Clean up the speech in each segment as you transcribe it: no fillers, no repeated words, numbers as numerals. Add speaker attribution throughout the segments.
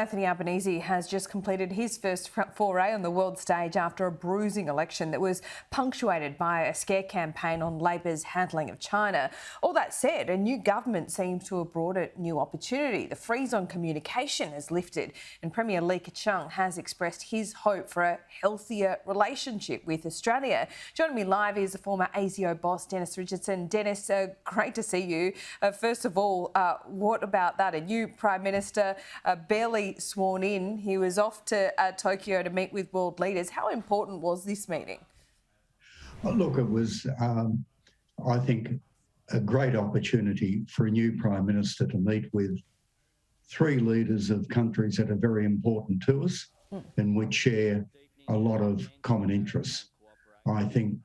Speaker 1: Anthony Albanese has just completed his first foray on the world stage after a bruising election that was punctuated by a scare campaign on Labor's handling of China. All that said, a new government seems to have brought a new opportunity. The freeze on communication has lifted and Premier Li Keqiang has expressed his hope for a healthier relationship with Australia. Joining me live is the former ASIO boss, Dennis Richardson. Dennis, great to see you. First of all, what about that? A new Prime Minister, barely sworn in. He was off to Tokyo to meet with world leaders. How important was this meeting?
Speaker 2: Well, look, it was, I think, a great opportunity for a new Prime Minister to meet with three leaders of countries that are very important to us and which share a lot of common interests. I think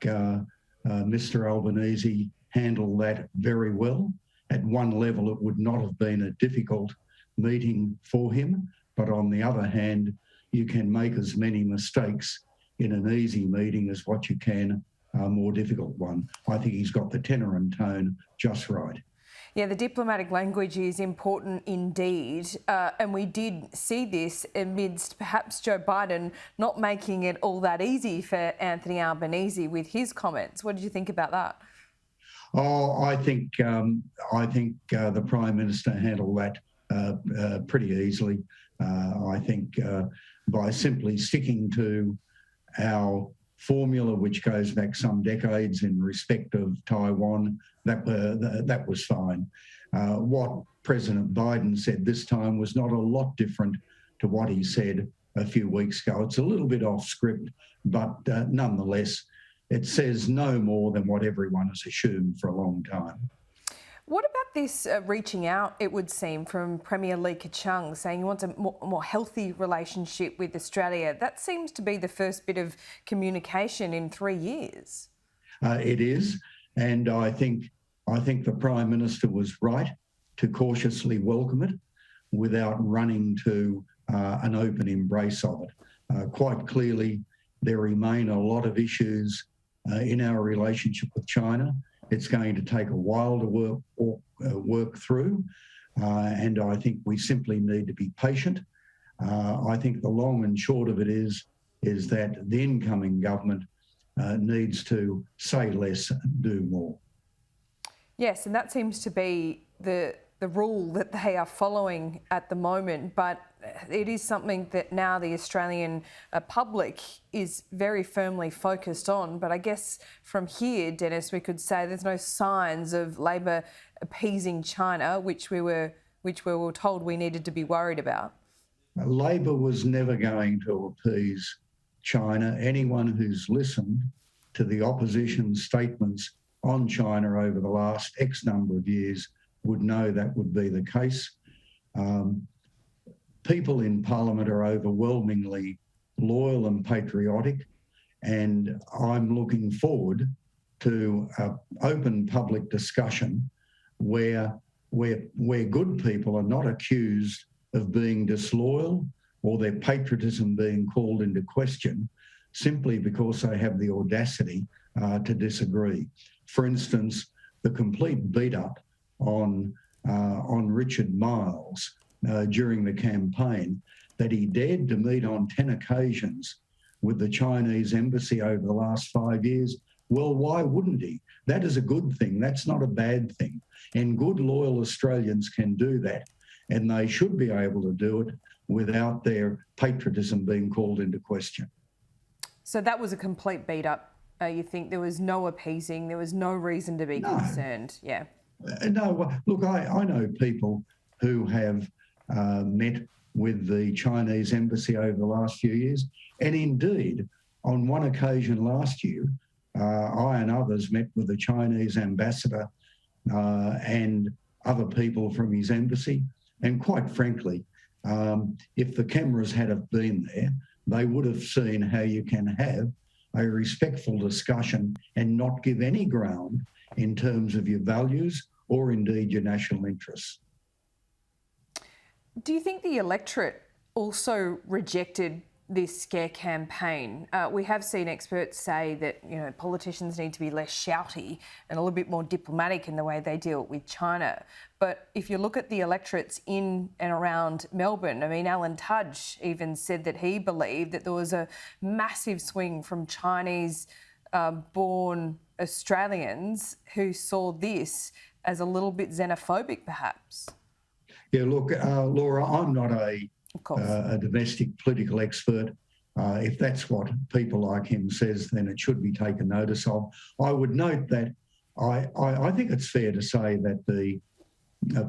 Speaker 2: Mr Albanese handled that very well. At one level, it would not have been a difficult meeting for him, but on the other hand, you can make as many mistakes in an easy meeting as what you can a more difficult one. I think he's got the tenor and tone just right.
Speaker 1: Yeah, the diplomatic language is important indeed, and we did see this amidst perhaps Joe Biden not making it all that easy for Anthony Albanese with his comments. What did you think about that?
Speaker 2: Oh, I think the Prime Minister handled that pretty easily. I think by simply sticking to our formula, which goes back some decades in respect of Taiwan, that was fine. What President Biden said this time was not a lot different to what he said a few weeks ago. It's a little bit off script, but nonetheless, it says no more than what everyone has assumed for a long time.
Speaker 1: What about this reaching out, it would seem, from Premier Li Keqiang, saying he wants a more healthy relationship with Australia? That seems to be the first bit of communication in 3 years.
Speaker 2: It is, and I think the Prime Minister was right to cautiously welcome it without running to an open embrace of it. Quite clearly, there remain a lot of issues in our relationship with China. It's going to take a while to work through, and I think we simply need to be patient. I think the long and short of it is that the incoming government needs to say less and do more.
Speaker 1: Yes, and that seems to be the rule that they are following at the moment, but it is something that now the Australian public is very firmly focused on. But I guess from here, Dennis, we could say there's no signs of Labor appeasing China, which we were told we needed to be worried about.
Speaker 2: Labor was never going to appease China. Anyone who's listened to the opposition statements on China over the last X number of years would know that would be the case. People in Parliament are overwhelmingly loyal and patriotic, and I'm looking forward to an open public discussion where good people are not accused of being disloyal or their patriotism being called into question simply because they have the audacity to disagree. For instance, the complete beat-up on Richard Miles during the campaign, that he dared to meet on 10 occasions with the Chinese embassy over the last 5 years. Well, why wouldn't he? That is a good thing. That's not a bad thing. And good, loyal Australians can do that. And they should be able to do it without their patriotism being called into question.
Speaker 1: So that was a complete beat-up. You think there was no appeasing, there was no reason to be concerned? Yeah.
Speaker 2: No, look, I know people who have met with the Chinese embassy over the last few years. And indeed, on one occasion last year, I and others met with the Chinese ambassador and other people from his embassy. And quite frankly, if the cameras had have been there, they would have seen how you can have a respectful discussion and not give any ground in terms of your values or indeed your national interests.
Speaker 1: Do you think the electorate also rejected this scare campaign. We have seen experts say that, politicians need to be less shouty and a little bit more diplomatic in the way they deal with China. But if you look at the electorates in and around Melbourne, Alan Tudge even said that he believed that there was a massive swing from Chinese born Australians who saw this as a little bit xenophobic, perhaps.
Speaker 2: Yeah, look, Laura, I'm not a domestic political expert. If that's what people like him says, then it should be taken notice of. I would note that I think it's fair to say that the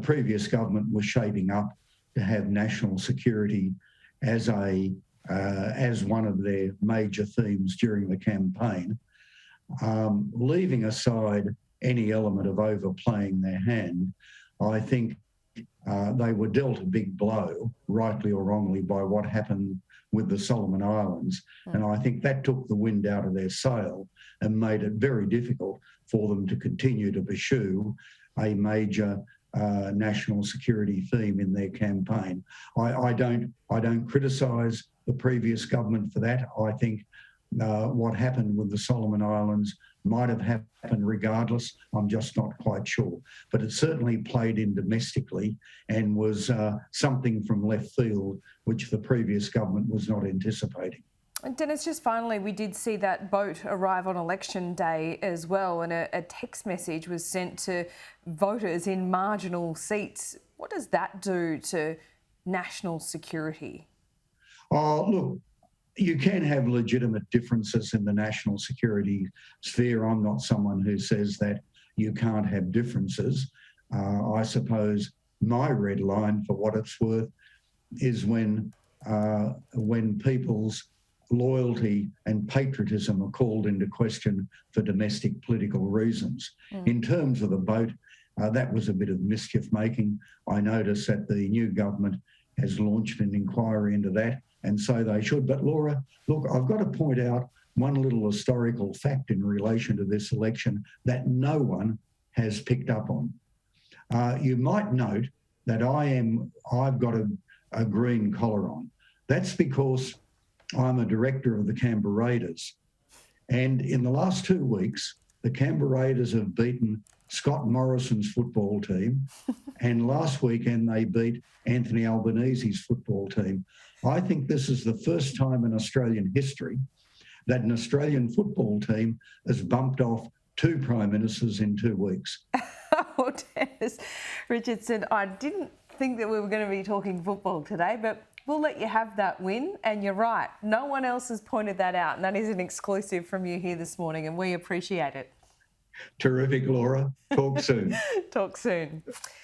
Speaker 2: previous government was shaping up to have national security as one of their major themes during the campaign. Leaving aside any element of overplaying their hand, I think they were dealt a big blow, rightly or wrongly, by what happened with the Solomon Islands. And I think that took the wind out of their sail and made it very difficult for them to continue to pursue a major national security theme in their campaign. I don't criticise the previous government for that. I think what happened with the Solomon Islands might have happened regardless. I'm just not quite sure. But it certainly played in domestically and was something from left field, which the previous government was not anticipating.
Speaker 1: And Dennis, just finally, we did see that boat arrive on election day as well, and a text message was sent to voters in marginal seats. What does that do to national security?
Speaker 2: Oh, look, you can have legitimate differences in the national security sphere. I'm not someone who says that you can't have differences. I suppose my red line, for what it's worth, is when people's loyalty and patriotism are called into question for domestic political reasons. In terms of the boat, that was a bit of mischief making. I notice that the new government has launched an inquiry into that, and so they should. But Laura, look, I've got to point out one little historical fact in relation to this election that no one has picked up on. You might note that I've got a green collar on. That's because I'm a director of the Canberra Raiders. And in the last 2 weeks, the Canberra Raiders have beaten Scott Morrison's football team, and last weekend they beat Anthony Albanese's football team. I think this is the first time in Australian history that an Australian football team has bumped off 2 prime ministers in 2 weeks.
Speaker 1: Oh, Dennis Richardson, I didn't think that we were going to be talking football today, but we'll let you have that win. And you're right, no one else has pointed that out, and that is an exclusive from you here this morning, and we appreciate it.
Speaker 2: Terrific, Laura. Talk soon.
Speaker 1: Talk soon.